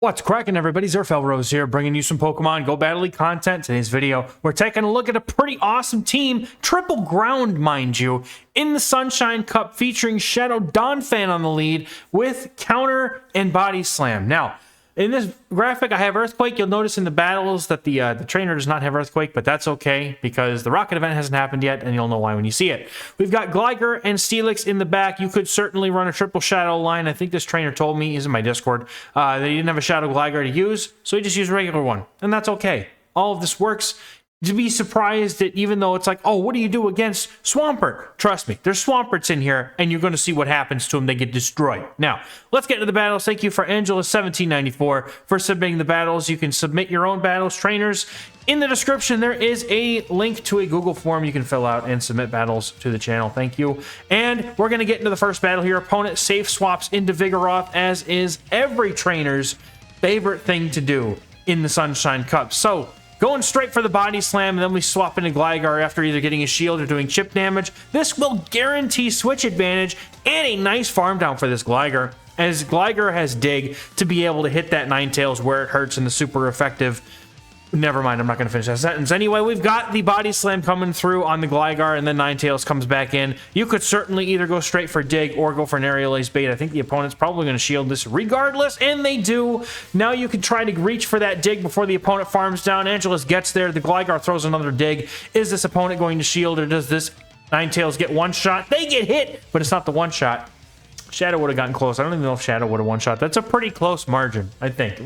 What's cracking, everybody? XehrFelrose here, bringing you some Pokemon Go Battle League content. Today's video, we're taking a look at a pretty awesome team, triple ground, mind you, in the Sunshine Cup, featuring Shadow Donphan on the lead with Counter and Body Slam. Now, in this graphic, I have Earthquake. You'll notice in the battles that the trainer does not have Earthquake, but that's okay because the Rocket event hasn't happened yet, and you'll know why when you see it. We've got Gligar and Steelix in the back. You could certainly run a triple Shadow line. I think this trainer told me, he's in my Discord, that he didn't have a Shadow Gligar to use, so he just used a regular one, and that's okay. All of this works. To be surprised that even though it's like, oh, what do you do against Swampert? Trust me, there's Swamperts in here, and you're going to see what happens to them. They get destroyed. Now, let's get into the battles. Thank you for Angela1794 for submitting the battles. You can submit your own battles, trainers. In the description, there is a link to a Google form you can fill out and submit battles to the channel. Thank you. And we're going to get into the first battle here. Opponent safe swaps into Vigoroth, as is every trainer's favorite thing to do in the Sunshine Cup. So, going straight for the Body Slam, and then we swap into Gligar after either getting a shield or doing chip damage. This will guarantee switch advantage and a nice farm down for this Gligar, as Gligar has Dig to be able to hit that Ninetales where it hurts in the super effective... Never mind, I'm not going to finish that sentence. Anyway, we've got the Body Slam coming through on the Gligar, and then Ninetales comes back in. You could certainly either go straight for Dig or go for an Aerial Ace Bait. I think the opponent's probably going to shield this regardless, and they do. Now you can try to reach for that Dig before the opponent farms down. Angelus gets there. The Gligar throws another Dig. Is this opponent going to shield, or does this Ninetales get one shot? They get hit, but it's not the one shot. Shadow would have gotten close. I don't even know if Shadow would have one shot. That's a pretty close margin, I think.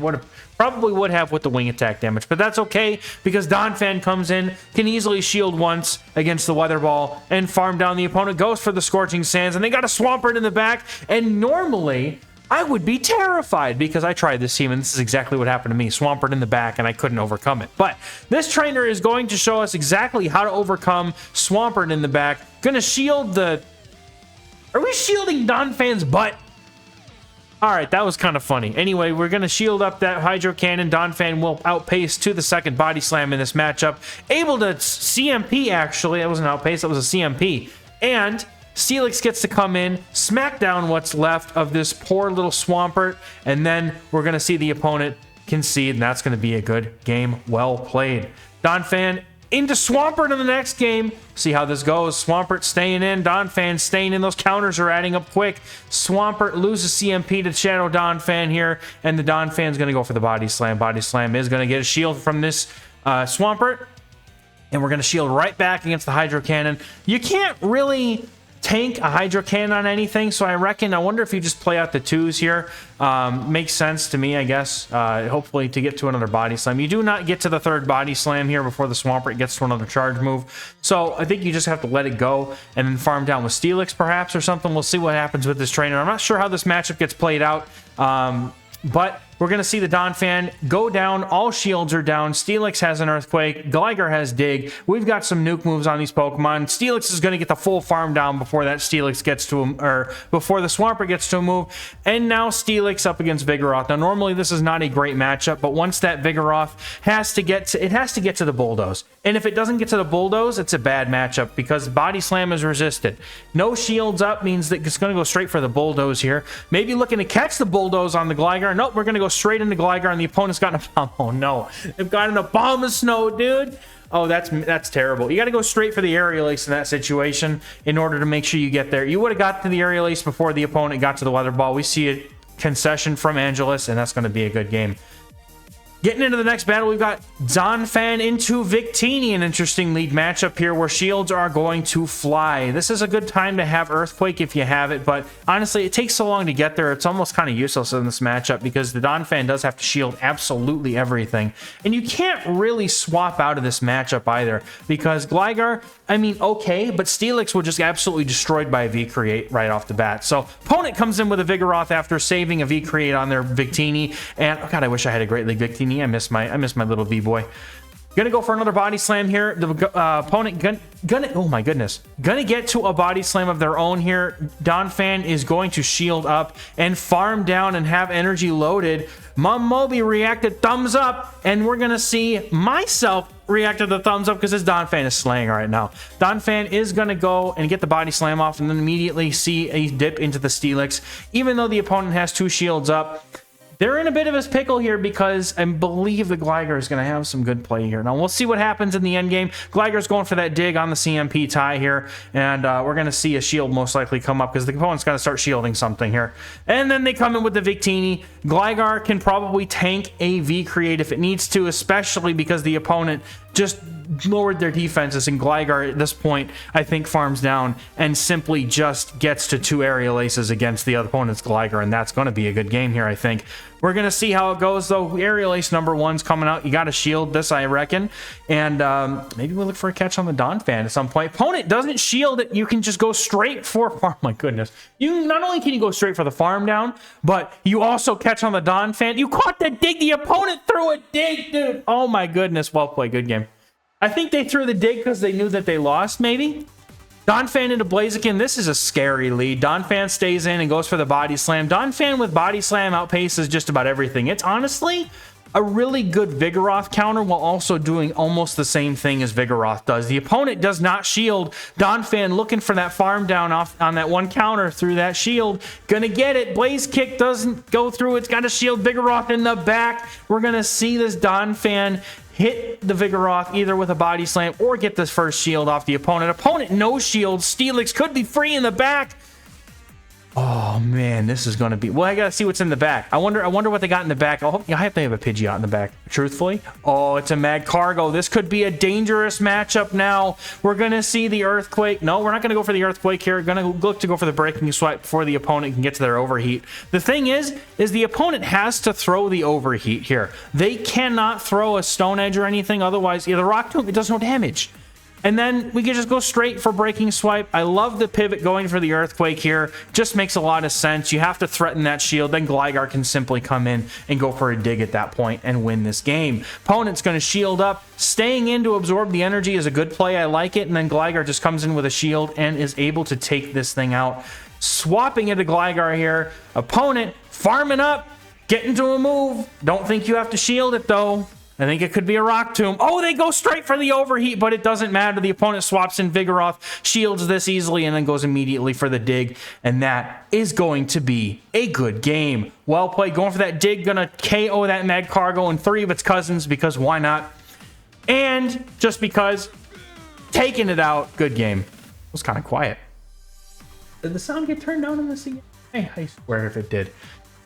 Probably would have with the wing attack damage, but that's okay because Donphan comes in, can easily shield once against the Weather Ball and farm down. The opponent goes for the Scorching Sands, and they got a Swampert in the back, and normally I would be terrified because I tried this team, and this is exactly what happened to me. Swampert in the back, and I couldn't overcome it. But this trainer is going to show us exactly how to overcome Swampert in the back. Gonna shield the... Are we shielding Donphan's butt? Alright, that was kind of funny. Anyway, we're going to shield up that Hydro Cannon. Donphan will outpace to the second Body Slam in this matchup. Able to CMP, actually. That wasn't outpace, that was a CMP. And Steelix gets to come in, smack down what's left of this poor little Swampert, and then we're going to see the opponent concede, and that's going to be a good game. Well played. Donphan into Swampert in the next game. See how this goes. Swampert staying in. Donphan staying in. Those counters are adding up quick. Swampert loses CMP to Shadow Donphan here, and the Donphan's going to go for the Body Slam. Body Slam is going to get a shield from this Swampert, and we're going to shield right back against the Hydro Cannon. You can't really tank a Hydro Cannon on anything, so I wonder if you just play out the twos here. Makes sense to me, I guess. Hopefully to get to another Body Slam. You do not get to the third Body Slam here before the Swampert gets to another charge move. So I think you just have to let it go and then farm down with Steelix perhaps or something. We'll see what happens with this trainer. I'm not sure how this matchup gets played out. But we're going to see the Donphan go down. All shields are down. Steelix has an Earthquake. Gligar has Dig. We've got some nuke moves on these Pokemon. Steelix is going to get the full farm down before that Steelix gets to him, or before the Swampert gets to a move. And now Steelix up against Vigoroth. Now, normally this is not a great matchup, but once that Vigoroth has to get to the Bulldoze. And if it doesn't get to the Bulldoze, it's a bad matchup because Body Slam is resisted. No shields up means that it's going to go straight for the Bulldoze here. Maybe looking to catch the Bulldoze on the Gligar. Nope, we're going to go straight into Gligar, and the opponent's gotten a bomb. Oh no, they've gotten a bomb of snow, dude. Oh, that's terrible. You got to go straight for the Aerial Ace in that situation in order to make sure you get there. You would have got to the Aerial Ace before the opponent got to the Weather Ball. We see a concession from Angelus, and that's going to be a good game. Getting into the next battle, we've got Donphan into Victini, an interesting lead matchup here where shields are going to fly. This is a good time to have Earthquake if you have it, but honestly, it takes so long to get there, it's almost kind of useless in this matchup because the Donphan does have to shield absolutely everything. And you can't really swap out of this matchup either because Gligar, I mean, okay, but Steelix will just absolutely destroyed by a V-Create right off the bat. So, opponent comes in with a Vigoroth after saving a V-Create on their Victini, and oh god, I wish I had a Great League Victini. I miss my little V-boy. Gonna go for another Body Slam here. The opponent oh my goodness, gonna get to a Body Slam of their own here. Donphan is going to shield up and farm down and have energy loaded. Mum Moby reacted thumbs up, and we're gonna see myself react to the thumbs up because this Donphan is slaying right now. Donphan is gonna go and get the Body Slam off and then immediately see a dip into the Steelix. Even though the opponent has two shields up, they're in a bit of a pickle here because I believe the Gligar is going to have some good play here. Now, we'll see what happens in the end game. Gligar's going for that dig on the CMP tie here, and we're going to see a shield most likely come up because the opponent's got to start shielding something here. And then they come in with the Victini. Gligar can probably tank a V-Create if it needs to, especially because the opponent just lowered their defenses, and Gligar at this point, I think, farms down and simply just gets to 2 Aerial Aces against the opponent's Gligar, and that's going to be a good game here, I think. We're going to see how it goes, though. Aerial Ace number 1's coming out. You got to shield this, I reckon, and maybe we'll look for a catch on the Donphan at some point. Opponent doesn't shield it. You can just go straight for farm. My goodness. You not only can you go straight for the farm down, but you also catch on the Donphan. You caught the dig. The opponent threw a dig, dude. Oh, my goodness. Well played. Good game. I think they threw the dig because they knew that they lost, maybe. Donphan into Blaziken. This is a scary lead. Donphan stays in and goes for the Body Slam. Donphan with Body Slam outpaces just about everything. It's honestly a really good Vigoroth counter while also doing almost the same thing as Vigoroth does. The opponent does not shield. Donphan looking for that farm down off on that one counter through that shield. Gonna get it. Blaze Kick doesn't go through. It's got to shield Vigoroth in the back. We're gonna see this Donphan hit the Vigoroth either with a Body Slam or get this first shield off the opponent. Opponent no shield. Steelix could be free in the back. Oh man, this is going to be... Well, I got to see what's in the back. I wonder what they got in the back. I hope they have a Pidgeot in the back, truthfully. Oh, it's a Mad Cargo. This could be a dangerous matchup now. We're going to see the Earthquake. No, we're not going to go for the Earthquake here. We're going to look to go for the Breaking Swipe before the opponent can get to their Overheat. The thing is the opponent has to throw the Overheat here. They cannot throw a Stone Edge or anything. Otherwise, the Rock Tomb, it does no damage. And then we can just go straight for Breaking Swipe. I love the pivot going for the Earthquake here. Just makes a lot of sense. You have to threaten that shield. Then Gligar can simply come in and go for a dig at that point and win this game. Opponent's going to shield up. Staying in to absorb the energy is a good play. I like it. And then Gligar just comes in with a shield and is able to take this thing out. Swapping into Gligar here. Opponent farming up. Getting to a move. Don't think you have to shield it, though. I think it could be a Rock Tomb. Oh, they go straight for the Overheat, but it doesn't matter. The opponent swaps in Vigoroth, shields this easily, and then goes immediately for the dig. And that is going to be a good game. Well played. Going for that dig. Going to KO that Mad Cargo and 3 of its cousins, because why not? And just because, taking it out. Good game. It was kind of quiet. Did the sound get turned down in the scene? Hey, I swear if it did.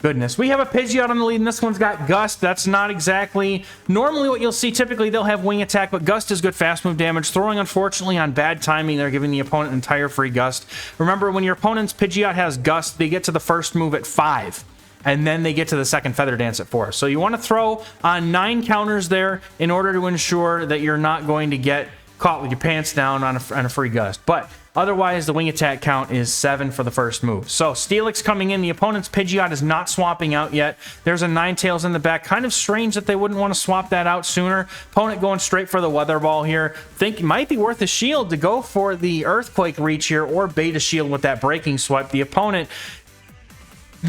Goodness, we have a Pidgeot on the lead, and this one's got Gust. That's not exactly normally what you'll see. Typically, they'll have Wing Attack, but Gust is good fast move damage. Throwing, unfortunately, on bad timing, they're giving the opponent entire free Gust. Remember, when your opponent's Pidgeot has Gust, they get to the first move at 5, and then they get to the second Feather Dance at 4. So you want to throw on 9 counters there in order to ensure that you're not going to get caught with your pants down on a free Gust. But otherwise, the Wing Attack count is 7 for the first move. So, Steelix coming in. The opponent's Pidgeot is not swapping out yet. There's a Ninetales in the back. Kind of strange that they wouldn't want to swap that out sooner. Opponent going straight for the Weather Ball here. Think it might be worth a shield to go for the Earthquake reach here, or bait a shield with that Breaking Swipe. The opponent,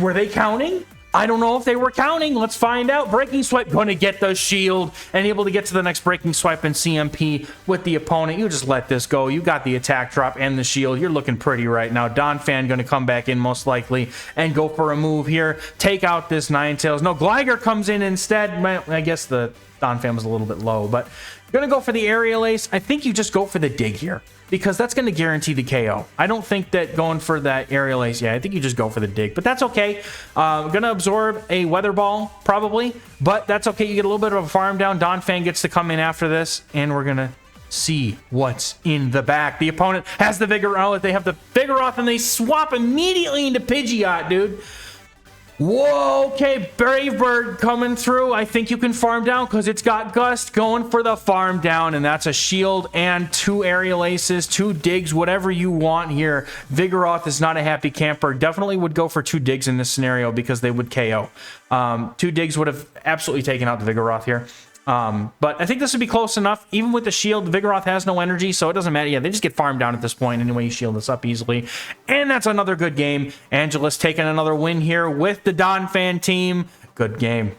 were they counting? I don't know if they were counting. Let's find out. Breaking Swipe going to get the shield and able to get to the next Breaking Swipe and CMP with the opponent. You just let this go. You got the attack drop and the shield. You're looking pretty right now. Donphan going to come back in most likely and go for a move here. Take out this Ninetales. No, Gligar comes in instead. Well, I guess the Donphan was a little bit low, but going to go for the Aerial Ace. I think you just go for the dig here, because that's going to guarantee the KO. I don't think that going for that Aerial Ace, yeah, I think you just go for the dig, but that's okay. Going to absorb a Weather Ball, probably, but that's okay. You get a little bit of a farm down. Donphan gets to come in after this, and we're going to see what's in the back. The opponent has the Vigoroth. They have the Vigoroth, and they swap immediately into Pidgeot, dude. Whoa, okay, Brave Bird coming through. I think you can farm down because it's got Gust going for the farm down, and that's a shield and 2 Aerial Aces, 2 digs, whatever you want here. Vigoroth is not a happy camper. Definitely would go for 2 digs in this scenario because they would KO. 2 digs would have absolutely taken out the Vigoroth here. But I think this would be close enough. Even with the shield, the Vigoroth has no energy, so it doesn't matter. Yeah, they just get farmed down at this point. Anyway, you shield this up easily. And that's another good game. Angelus taking another win here with the Donphan team. Good game.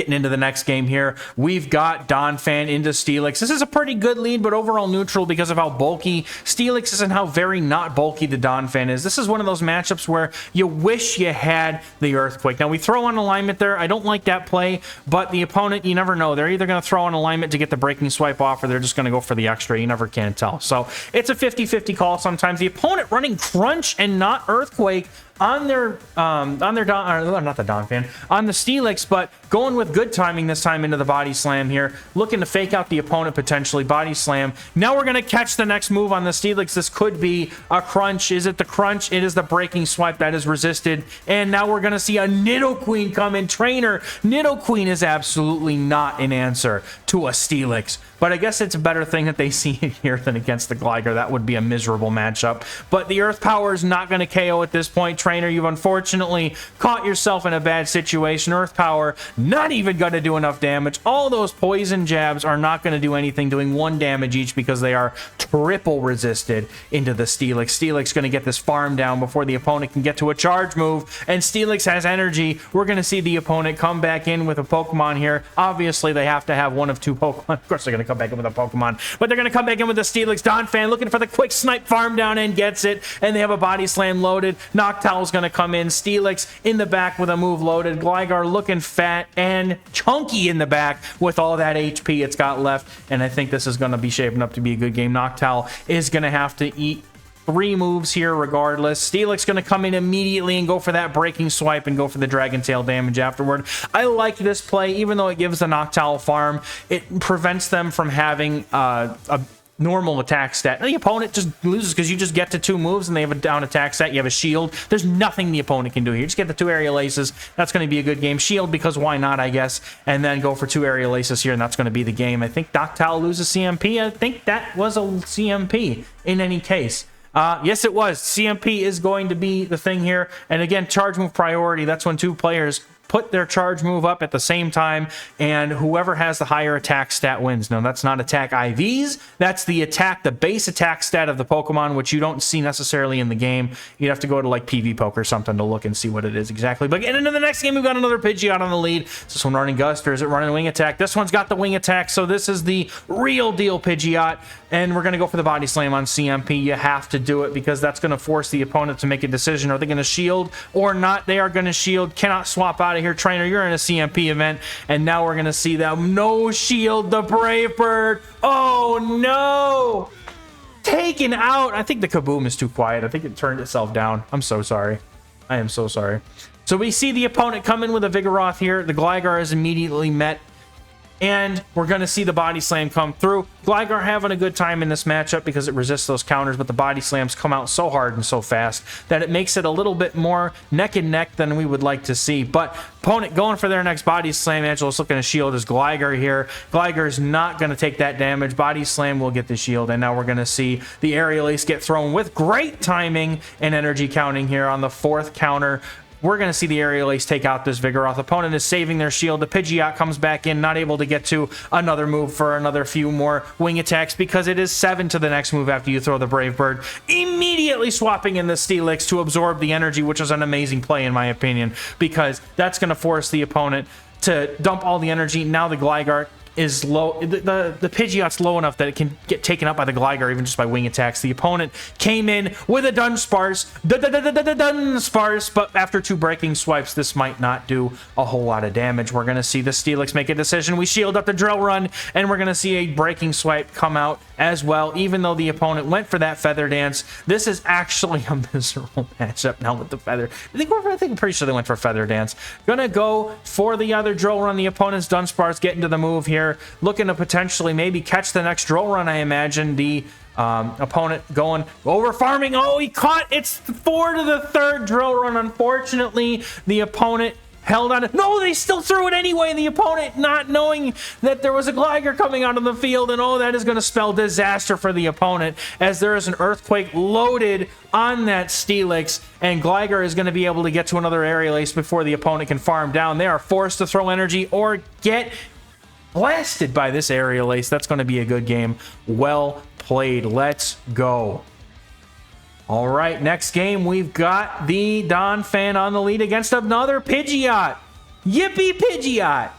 Getting into the next game here, we've got Donphan into Steelix. This is a pretty good lead, but overall neutral because of how bulky Steelix is and how very not bulky the Donphan is. This is one of those matchups where you wish you had the Earthquake. Now, we throw on alignment there. I don't like that play, but the opponent, you never know. They're either going to throw on alignment to get the breaking swipe off, or they're just going to go for the extra. You never can tell. So it's a 50-50 call sometimes. The opponent running Crunch and not Earthquake on their not the Donphan, on the Steelix, but going with good timing this time into the body slam here, looking to fake out the opponent potentially, body slam. Now we're going to catch the next move on the Steelix. This could be a Crunch. Is it the Crunch? It is the breaking swipe that is resisted, and now we're going to see a Nidoqueen come in. Trainer, Nidoqueen is absolutely not an answer to a Steelix, but I guess it's a better thing that they see it here than against the Gligar. That would be a miserable matchup, but the Earth Power is not going to KO at this point. Trainer, you've unfortunately caught yourself in a bad situation. Earth Power not even going to do enough damage. All those poison jabs are not going to do anything, doing 1 damage each because they are triple resisted into the Steelix. Steelix going to get this farm down before the opponent can get to a charge move, and Steelix has energy. We're going to see the opponent come back in with a Pokemon here. Obviously, they have to have one of 2 Pokemon. Of course, they're going to come back in with a Pokemon, but they're going to come back in with the Steelix. Donphan looking for the quick snipe farm down and gets it, and they have a body slam loaded. Noctowl's going to come in. Steelix in the back with a move loaded. Gligar looking fat and chunky in the back with all that HP it's got left, and I think this is going to be shaping up to be a good game. Noctowl is going to have to eat 3 moves here regardless. Steelix going to come in immediately and go for that breaking swipe and go for the Dragon Tail damage afterward. I like this play, even though it gives the Noctowl farm. It prevents them from having a normal attack stat. The opponent just loses because you just get to 2 moves and they have a down attack stat. You have a shield. There's nothing the opponent can do here. Just get the 2 aerial aces. That's going to be a good game. Shield because why not, I guess. And then go for 2 aerial aces here, and that's going to be the game. I think Noctowl loses CMP. I think that was a CMP in any case. Yes, it was. CMP is going to be the thing here. And again, charge move priority. That's when 2 players put their charge move up at the same time, and whoever has the higher attack stat wins. Now, that's not attack IVs. That's the base attack stat of the Pokemon, which you don't see necessarily in the game. You'd have to go to like PvPoke or something to look and see what it is exactly. But getting into the next game, we've got another Pidgeot on the lead. Is this one running Gust, or is it running Wing Attack? This one's got the Wing Attack, so this is the real deal Pidgeot, and we're going to go for the Body Slam on CMP. You have to do it because that's going to force the opponent to make a decision. Are they going to shield or not? They are going to shield. Cannot swap out of here. Trainer, you're in a CMP event, and now we're going to see that no shield, the Brave Bird. Oh, no. Taken out. I think the Kaboom is too quiet. I think it turned itself down. I'm so sorry. I am so sorry. So we see the opponent come in with a Vigoroth here. The Gligar is immediately met, and we're going to see the Body Slam come through. Gligar having a good time in this matchup because it resists those counters, but the Body Slams come out so hard and so fast that it makes it a little bit more neck and neck than we would like to see. But opponent going for their next Body Slam. Angelos looking to shield his Gligar here. Gligar's not going to take that damage. Body Slam will get the shield, and now we're going to see the Aerial Ace get thrown with great timing and energy counting here on the 4th counter. We're going to see the Aerial Ace take out this Vigoroth. Opponent is saving their shield. The Pidgeot comes back in, not able to get to another move for another few more wing attacks because it is 7 to the next move after you throw the Brave Bird. Immediately swapping in the Steelix to absorb the energy, which is an amazing play in my opinion, because that's going to force the opponent to dump all the energy. Now the Gligar is low. The Pidgeot's low enough that it can get taken up by the Gligar even just by wing attacks. The opponent came in with a Dunsparce, but after 2 breaking swipes, this might not do a whole lot of damage. We're going to see the Steelix make a decision. We shield up the Drill Run, and we're going to see a breaking swipe come out as well, even though the opponent went for that Feather Dance. This is actually a miserable matchup now with the Feather. I'm pretty sure they went for Feather Dance. Gonna go for the other Drill Run. The opponent's Dunsparce getting to the move here. Looking to potentially maybe catch the next Drill Run, I imagine. The opponent going over farming. Oh, he caught. It's 4 to the 3rd Drill Run. Unfortunately, the opponent held on. No, they still threw it anyway. The opponent not knowing that there was a Gligar coming out of the field, and oh, that is going to spell disaster for the opponent as there is an Earthquake loaded on that Steelix, and Gligar is going to be able to get to another Aerial Ace before the opponent can farm down. They are forced to throw energy or get blasted by this Aerial Ace. That's going to be a good game. Well played. Let's go. All right, next game, we've got the Donphan on the lead against another Pidgeot. Yippee Pidgeot.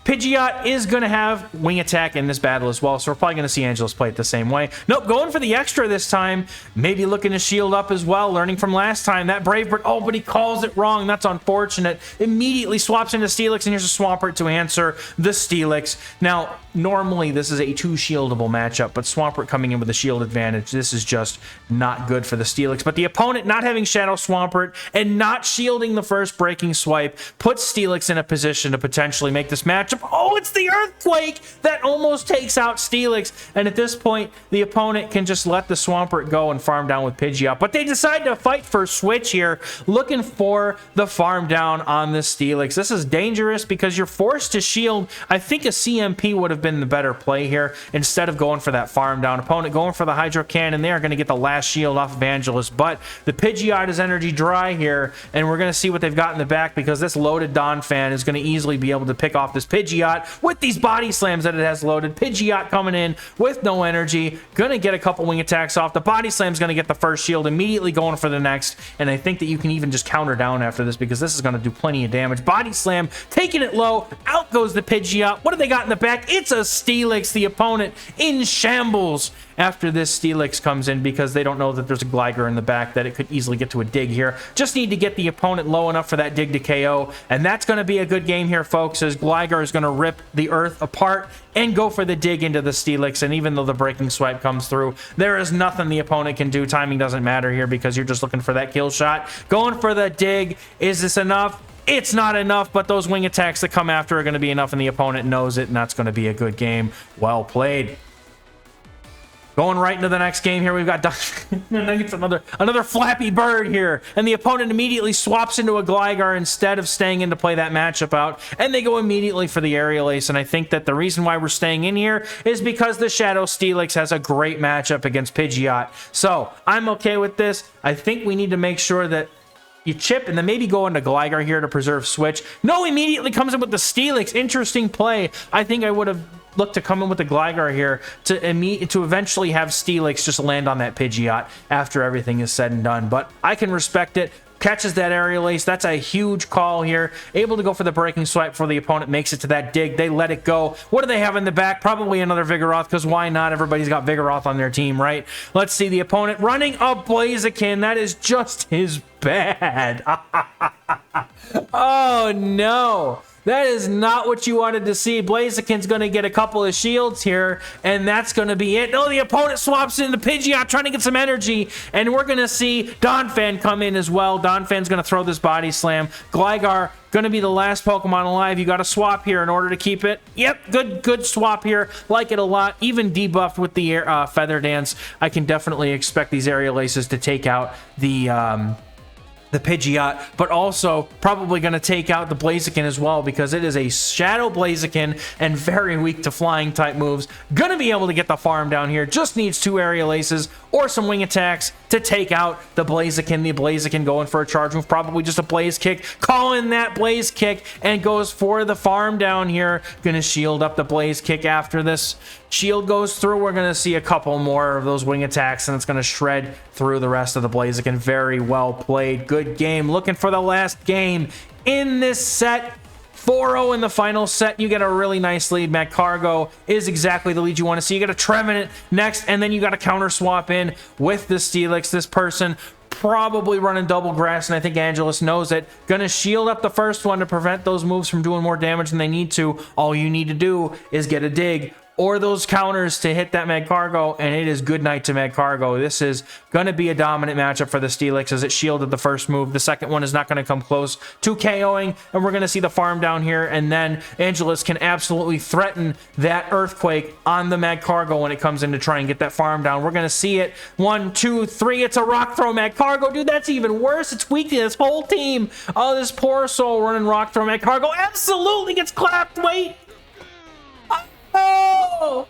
Pidgeot is going to have wing attack in this battle as well, so we're probably going to see Angelus play it the same way. Nope, going for the extra this time. Maybe looking to shield up as well, learning from last time. That Brave Bird, oh, but he calls it wrong. That's unfortunate. Immediately swaps into Steelix, and here's a Swampert to answer the Steelix. Now, normally this is a two-shieldable matchup, but Swampert coming in with a shield advantage, this is just not good for the Steelix. But the opponent not having Shadow Swampert and not shielding the first breaking swipe puts Steelix in a position to potentially make this matchup. Oh, it's the Earthquake that almost takes out Steelix. And at this point, the opponent can just let the Swampert go and farm down with Pidgeot. But they decide to fight for switch here, looking for the farm down on the Steelix. This is dangerous because you're forced to shield. I think a CMP would have been the better play here instead of going for that farm down. Opponent going for the Hydro Cannon. They are going to get the last shield off of Angelus. But the Pidgeot is energy dry here, and we're going to see what they've got in the back because this loaded Donphan is going to easily be able to pick off this Pidgeot with these body slams that it has loaded. Pidgeot coming in with no energy, gonna get a couple wing attacks off. The body slam's gonna get the first shield, immediately going for the next, and I think that you can even just counter down after this because this is gonna do plenty of damage. Body slam, taking it low, out goes the Pidgeot. What do they got in the back? It's a Steelix, the opponent in shambles after this Steelix comes in because they don't know that there's a Gligar in the back, that it could easily get to a dig here. Just need to get the opponent low enough for that dig to KO, and that's going to be a good game here, folks, as Gligar is going to rip the earth apart and go for the dig into the Steelix. And even though the breaking swipe comes through, there is nothing the opponent can do. Timing doesn't matter here because you're just looking for that kill shot. Going for the dig. Is this enough? It's not enough, but those wing attacks that come after are going to be enough, and the opponent knows it, and that's going to be a good game. Well played. Going right into the next game here, we've got another Flappy Bird here, and the opponent immediately swaps into a Gligar instead of staying in to play that matchup out, and they go immediately for the Aerial Ace. And I think that the reason why we're staying in here is because the Shadow Steelix has a great matchup against Pidgeot. So I'm okay with this. I think we need to make sure that you chip and then maybe go into Gligar here to preserve switch. No, immediately comes in with the Steelix. Interesting play. I think I would have looked to come in with the Gligar here to eventually have Steelix just land on that Pidgeot after everything is said and done. But I can respect it. Catches that Aerial Ace. That's a huge call here. Able to go for the breaking swipe before the opponent makes it to that dig. They let it go. What do they have in the back? Probably another Vigoroth, because why not? Everybody's got Vigoroth on their team, right? Let's see the opponent running a Blaziken. That is just his bad. Oh, no. That is not what you wanted to see. Blaziken's going to get a couple of shields here, and that's going to be it. No, the opponent swaps into Pidgeot, trying to get some energy, and we're going to see Donphan come in as well. Donphan's going to throw this body slam. Gligar going to be the last Pokemon alive. You got to swap here in order to keep it. Yep, good swap here. Like it a lot. Even debuffed with the Feather Dance. I can definitely expect these Aerial Aces to take out the Pidgeot, but also probably going to take out the Blaziken as well because it is a Shadow Blaziken and very weak to flying type moves. Going to be able to get the farm down here. Just needs two Aerial Aces or some wing attacks to take out the Blaziken. The Blaziken going for a charge move, probably just a Blaze Kick. Calling that Blaze Kick and goes for the farm down here. Going to shield up the Blaze Kick after this. Shield goes through. We're going to see a couple more of those wing attacks, and it's going to shred through the rest of the Blaziken. Very well played. Good game. Looking for the last game in this set. 4-0 in the final set. You get a really nice lead. Magcargo is exactly the lead you want to see. You got a Trevenant next, and then you got a counter swap in with the Steelix. This person probably running double grass, and I think Angelus knows it. Gonna shield up the first one to prevent those moves from doing more damage than they need to. All you need to do is get a dig or those counters to hit that Magcargo, and it is good night to Magcargo. This is going to be a dominant matchup for the Steelix as it shielded the first move. The second one is not going to come close to KOing, and we're going to see the farm down here, and then Angelus can absolutely threaten that Earthquake on the Magcargo when it comes in to try and get that farm down. We're going to see it. 1, 2, 3. It's a Rock Throw Magcargo. Dude, that's even worse. It's weak to this whole team. Oh, this poor soul running Rock Throw Magcargo absolutely gets clapped. Wait. Oh,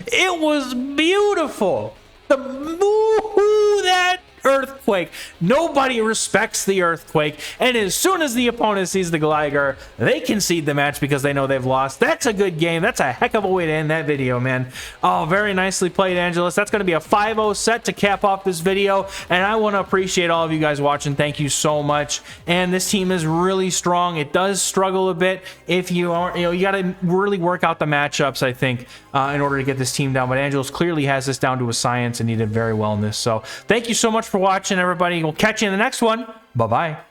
it was beautiful. The that Earthquake. Nobody respects the Earthquake, and as soon as the opponent sees the Gligar, they concede the match because they know they've lost. That's a good game. That's a heck of a way to end that video, man. Oh, very nicely played, Angelus. That's going to be a 5-0 set to cap off this video, and I want to appreciate all of you guys watching. Thank you so much. And this team is really strong. It does struggle a bit if you aren't, you got to really work out the matchups, I think, in order to get this team down. But Angelus clearly has this down to a science, and he did very well in this. So thank you so much for watching, everybody. We'll catch you in the next one. Bye-bye.